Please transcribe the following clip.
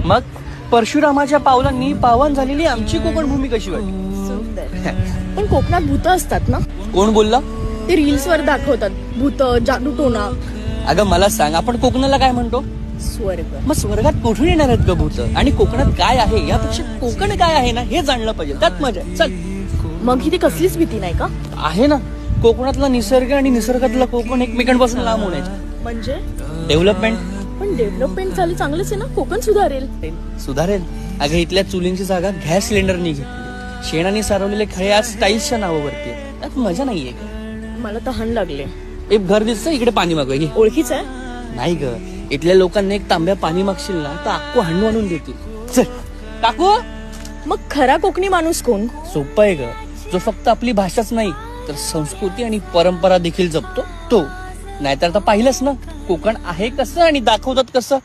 मग परशुरामाच्या पावलांनी पावन झालेली आमची कोकण भूमी कशी वाटली? सुंदर. पण कोकणात भूत असतात ना? कोण बोलला? ते रील्स वर दाखवतात भूत, जादूटोना. अगं मला सांग, आपण कोकणाला काय म्हणतो? स्वर्ग. मग स्वर्गात कुठून येणार आहेत ग भूत? आणि कोकणात काय आहे यापेक्षा कोकण काय आहे ना हे जाणलं पाहिजे, त्यात मजा आहे. चल. मग इथे कसलीच भीती नाही का? आहे ना, कोकणातला निसर्ग आणि निसर्गातला कोकण एकमेकांपासून लांब होण्याचे. म्हणजे डेव्हलपमेंट पण डेव्हलपमेंट झाली चांगलंच आहे ना, कोकण सुधारेल. सुधारेल. अगं इथल्या चुलींची जागा गॅस सिलेंडरनी घेतली. शेणाने सारवलेले खळे आज स्टाईल्सच्या नावावरती आहेत. त्यात मजा नाहीये का? मला तहान लागले. एक घर दिसतं, इकडे पाणी मागवाय घे. ओळखीच आहे? नाही ग, इथल्या लोकांना एक तांब्या पाणी मागशील ना तर अक्को हांडू आणून देतील. चल टाकू. मग खरा कोकणी माणूस कोण? सोपं आहे ग, जो फक्त आपली भाषाच नाही तर संस्कृती आणि परंपरा देखील जपतो तो. नाहीतर आता पाहिलंच ना कोकण आहे कसं आणि दाखवतात कसं.